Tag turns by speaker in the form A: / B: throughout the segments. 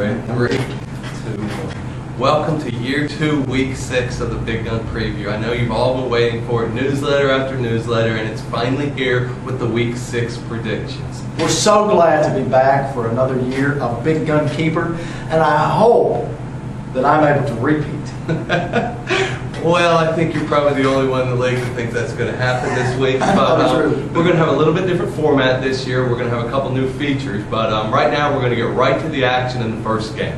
A: Ready? 3, 2, 1. Welcome to year 2, week 6 of the Big Gun Preview. I know you've all been waiting for it, newsletter after newsletter, and it's finally here with the week 6 predictions.
B: We're so glad to be back for another year of Big Gun Keeper, and I hope that I'm able to repeat.
A: Well, I think you're probably the only one in the league that thinks that's going to happen this week. But we're going to have a little bit different format this year. We're going to have a couple new features. But right now, we're going to get right to the action in the first game.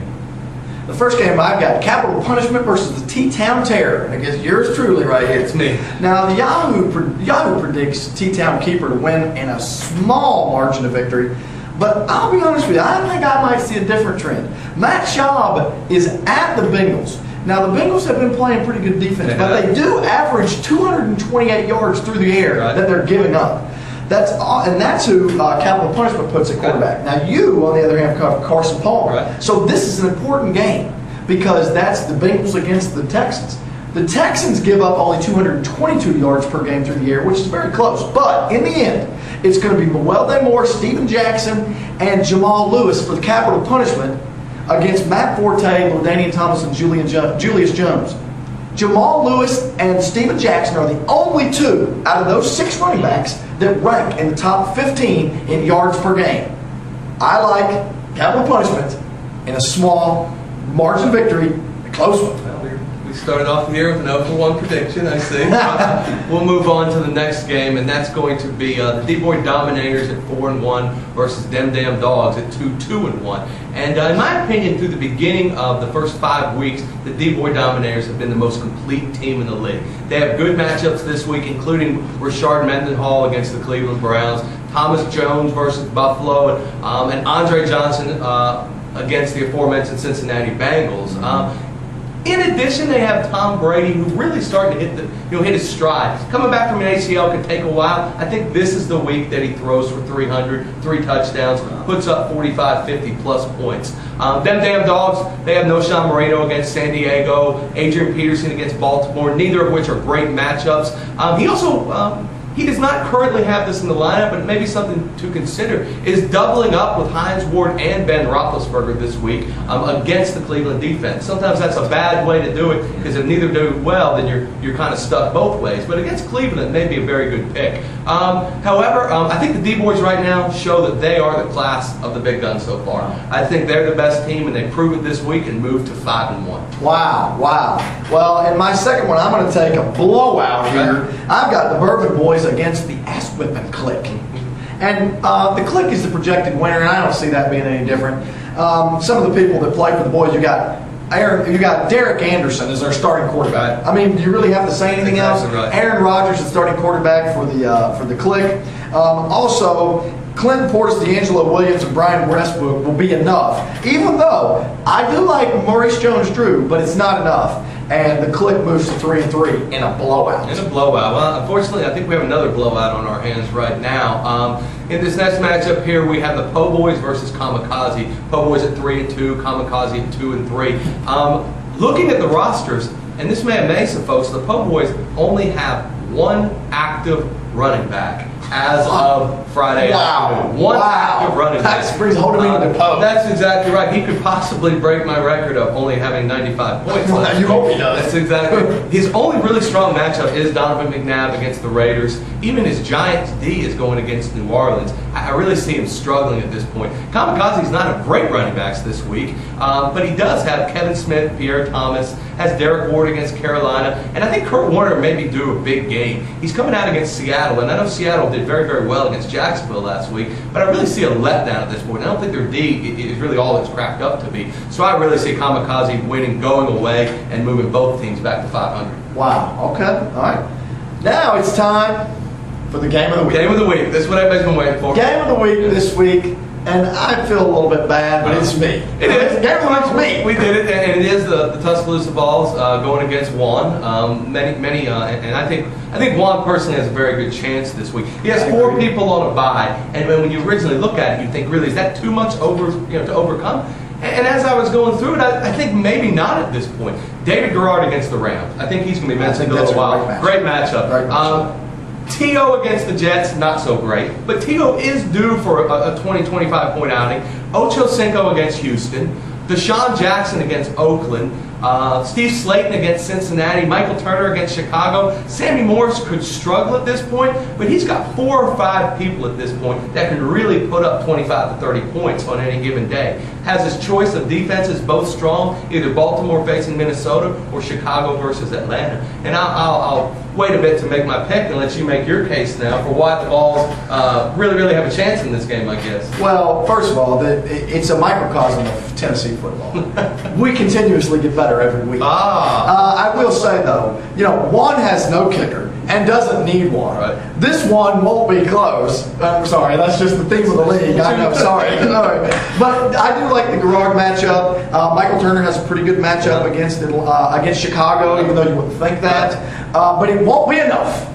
B: The first game I've got Capital Punishment versus the T-Town Terror. And I guess yours truly right here.
A: It's me.
B: Now, the Yahoo predicts T-Town Keeper to win in a small margin of victory. But I'll be honest with you, I think I might see a different trend. Matt Schaub is at the Bengals. Now, the Bengals have been playing pretty good defense, but they do average 228 yards through the air that they're giving up. That's who Capital Punishment puts at quarterback. Now, you, on the other hand, have Carson Palmer.
A: Right.
B: So this is an important game because that's the Bengals against the Texans. The Texans give up only 222 yards per game through the air, which is very close. But in the end, it's going to be Mewelde Moore, Steven Jackson, and Jamal Lewis for the Capital Punishment against Matt Forte, LaDainian Thomas, and Julius Jones. Jamal Lewis and Steven Jackson are the only two out of those 6 running backs that rank in the top 15 in yards per game. I like Capital Punishment in a small margin victory, a close one.
A: We started off the year with an 0-for-1 prediction, I see. We'll move on to the next game, and that's going to be the D-Boy Dominators at 4-1 versus Dem Dam Dogs at 2-1. And in my opinion, through the beginning of the first 5 weeks, the D-Boy Dominators have been the most complete team in the league. They have good matchups this week, including Rashard Mendenhall against the Cleveland Browns, Thomas Jones versus Buffalo, and Andre Johnson against the aforementioned Cincinnati Bengals. In addition, they have Tom Brady, who really starting to hit his stride. Coming back from an ACL can take a while. I think this is the week that he throws for 300, 3 touchdowns, puts up 45, 50-plus points. Them Damn Dogs, they have Noshawn Moreno against San Diego, Adrian Peterson against Baltimore, neither of which are great matchups. He does not currently have this in the lineup, but maybe something to consider is doubling up with Hines Ward and Ben Roethlisberger this week against the Cleveland defense. Sometimes that's a bad way to do it because if neither do well, then you're kind of stuck both ways. But against Cleveland, it may be a very good pick. However, I think the D-Boys right now show that they are the class of the Big Guns so far. I think they're the best team, and they prove it this week and move to 5-1.
B: Wow. Well, in my second one, I'm going to take a blowout here. I've got the Bourbon Boys against the Ass Whipping Clique. And the Clique is the projected winner, and I don't see that being any different. Some of the people that play for the Boys, you got Derek Anderson as their starting quarterback. I mean, do you really have to say anything else?
A: Right.
B: Aaron Rodgers is starting quarterback for the Clique. Also, Clinton Portis, D'Angelo Williams, and Brian Westbrook will be enough. Even though I do like Maurice Jones-Drew, but it's not enough. And the Clique moves to 3-3 in a blowout.
A: In a blowout. Well, unfortunately, I think we have another blowout on our hands right now. In this next matchup here, we have the Po Boys versus Kamikaze. Po Boys at 3-2, Kamikaze at 2-3. Looking at the rosters, and this may amaze some folks, the Po Boys only have 1 active running back as of Friday afternoon. One active running back.
B: That's holding me to the post.
A: That's exactly right. He could possibly break my record of only having 95 points.
B: You hope he does.
A: That's exactly. His only really strong matchup is Donovan McNabb against the Raiders. Even his Giants D is going against New Orleans. I really see him struggling at this point. Kamikaze's not a great running backs this week, but he does have Kevin Smith, Pierre Thomas, has Derek Ward against Carolina, and I think Kurt Warner may be due a big game. He's coming out against Seattle, and I know Seattle did very, very well against Jacksonville last week, but I really see a letdown at this point. I don't think their D is really all it's cracked up to be. So I really see Kamikaze winning, going away, and moving both teams back to 500.
B: Wow. Okay. All right. Now it's time for the game of the week.
A: Game of the week. This is what everybody's been waiting for.
B: Game of the week this week. And I feel a little bit bad, but it's me.
A: It is.
B: Game of the week's me.
A: We did it, and it is the Tuscaloosa Vols going against Juan. And I think Juan personally has a very good chance this week. He has 4 people on a bye, and when you originally look at it, you think, really, is that too much to overcome? And as I was going through it, I think maybe not at this point. David Garrard against the Rams. I think he's going to be mentioned in a little while. Great matchup. T.O. against the Jets, not so great. But T.O. is due for a 20-25 point outing. Ocho Cinco against Houston. Deshaun Jackson against Oakland, Steve Slayton against Cincinnati, Michael Turner against Chicago. Sammy Morris could struggle at this point, but he's got 4 or 5 people at this point that can really put up 25 to 30 points on any given day. Has his choice of defenses both strong, either Baltimore facing Minnesota or Chicago versus Atlanta. And I'll wait a bit to make my pick and let you make your case now for why the Vols really have a chance in this game, I guess.
B: Well, first of all, it's a microcosm of Tennessee football. We continuously get better every week. I will say, though, one has no kicker and doesn't need one.
A: Right.
B: This one won't be close. I'm sorry, that's just the theme of the league. I know, sorry. But I do like the Garrard matchup. Michael Turner has a pretty good matchup against Chicago, even though you wouldn't think that. But it won't be enough.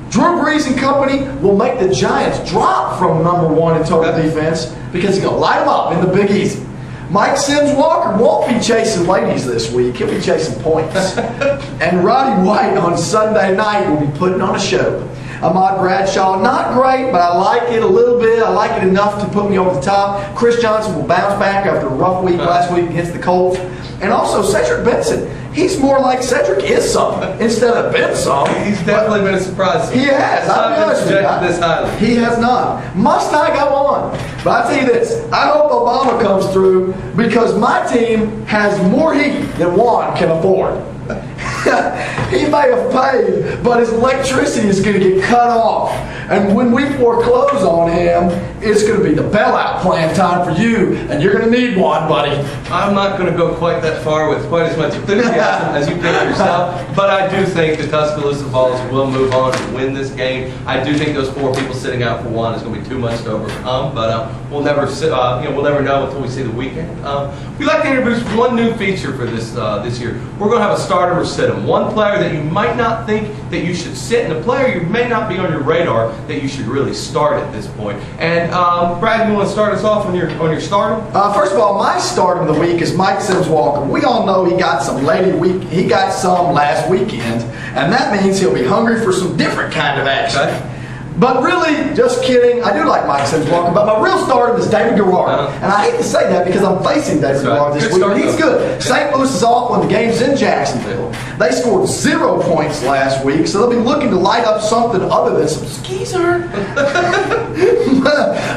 B: Drew Brees and company will make the Giants drop from #1 in total defense because he's going to light them up in the Big Easy. Mike Sims Walker won't be chasing ladies this week. He'll be chasing points. And Roddy White on Sunday night will be putting on a show. Ahmad Bradshaw, not great, but I like it a little bit. I like it enough to put me over the top. Chris Johnson will bounce back after a rough week last week against the Colts. And also Cedric Benson. He's more like Cedric is something instead of been something.
A: He's definitely been a surprise.
B: He has. I'll be honest with you.
A: This highly.
B: He has not. Must I go on? But I tell you this, I hope Obama comes through because my team has more heat than Juan can afford. He may have paid, but his electricity is going to get cut off. And when we foreclose on him, it's going to be the bailout plan time for you, and you're going to need one, buddy.
A: I'm not going to go quite that far with quite as much enthusiasm as you did yourself, but I do think the Tuscaloosa Vols will move on and win this game. I do think those 4 people sitting out for one is going to be too much to overcome, but we'll never know until we see the weekend. We'd like to introduce one new feature for this year. We're going to have a start 'em or sit 'em. One player that you might not think that you should sit, and a player you may not be on your radar that you should really start at this point. And Brad, you want to start us off on your stardom?
B: First of all, my stardom of the week is Mike Sims Walker. We all know he got some last weekend, and that means he'll be hungry for some different kind of action.
A: Okay.
B: But really, just kidding. I do like Mike Sims Walker, but my real stardom is David Garrard. And I hate to say that because I'm facing David Garrard this week. He's good. St. Louis is off when the game's in Jacksonville. They scored 0 points last week, so they'll be looking to light up something other than some skeezer.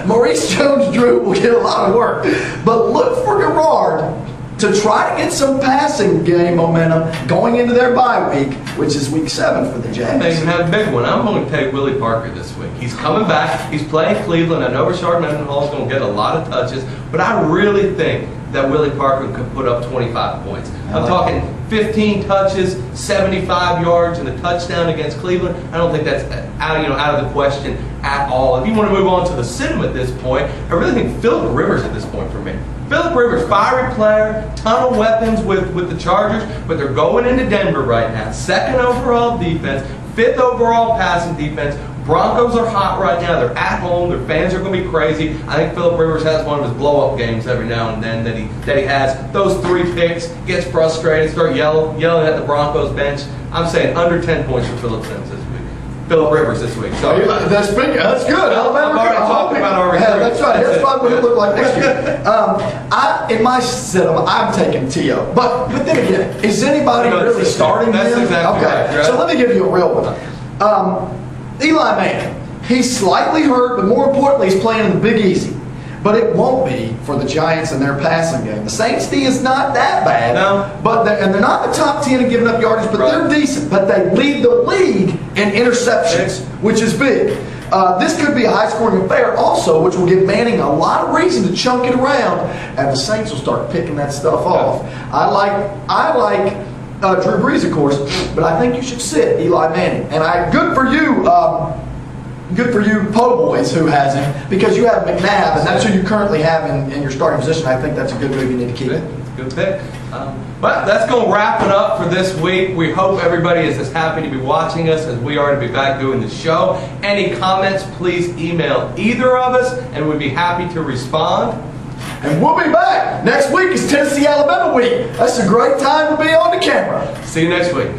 B: Maurice Jones-Drew will get a lot of work. But look for Garrard to try to get some passing game momentum going into their bye week, which is week 7 for the Jags.
A: They even have a big one. I'm going to take Willie Parker this week. He's coming back. He's playing Cleveland. I know Rashard Mendenhall is going to get a lot of touches, but I really think that Willie Parker could put up 25 points. I'm talking 15 touches, 75 yards, and a touchdown against Cleveland. I don't think that's out of the question at all. If you want to move on to the sim at this point, I really think Philip Rivers at this point for me. Philip Rivers, fiery player, ton of weapons with the Chargers, but they're going into Denver right now. 2nd overall defense, 5th overall passing defense. Broncos are hot right now. They're at home. Their fans are going to be crazy. I think Philip Rivers has one of his blow-up games every now and then that he has. Those 3 picks, gets frustrated, start yelling at the Broncos bench. I'm saying under 10 points for Philip Rivers this week. So
B: that's good.
A: I've already talked about our recruits.
B: That's right. Here's what he'll look like next year. In my sit-em, I'm taking T.O. But then again, is anybody really starting him?
A: That's exactly right.
B: So let me give you a real one. Eli Manning. He's slightly hurt, but more importantly, he's playing in the Big Easy. But it won't be for the Giants and their passing game. The Saints' D is not that bad.
A: No.
B: But they're not the top 10 in giving up yardage, but they're decent. But they lead the league in interceptions, which is big. This could be a high-scoring affair also, which will give Manning a lot of reason to chunk it around, and the Saints will start picking that stuff off. I like Drew Brees, of course, but I think you should sit Eli Manning. And good for you, Po' Boys, who has him, because you have McNabb, and that's who you currently have in your starting position. I think that's a good move. You need to keep it.
A: It's a good pick. But that's going to wrap it up for this week. We hope everybody is as happy to be watching us as we are to be back doing the show. Any comments, please email either of us, and we'd be happy to respond.
B: And we'll be back. Next week is Tennessee-Alabama week. That's a great time to be on the camera.
A: See you next week.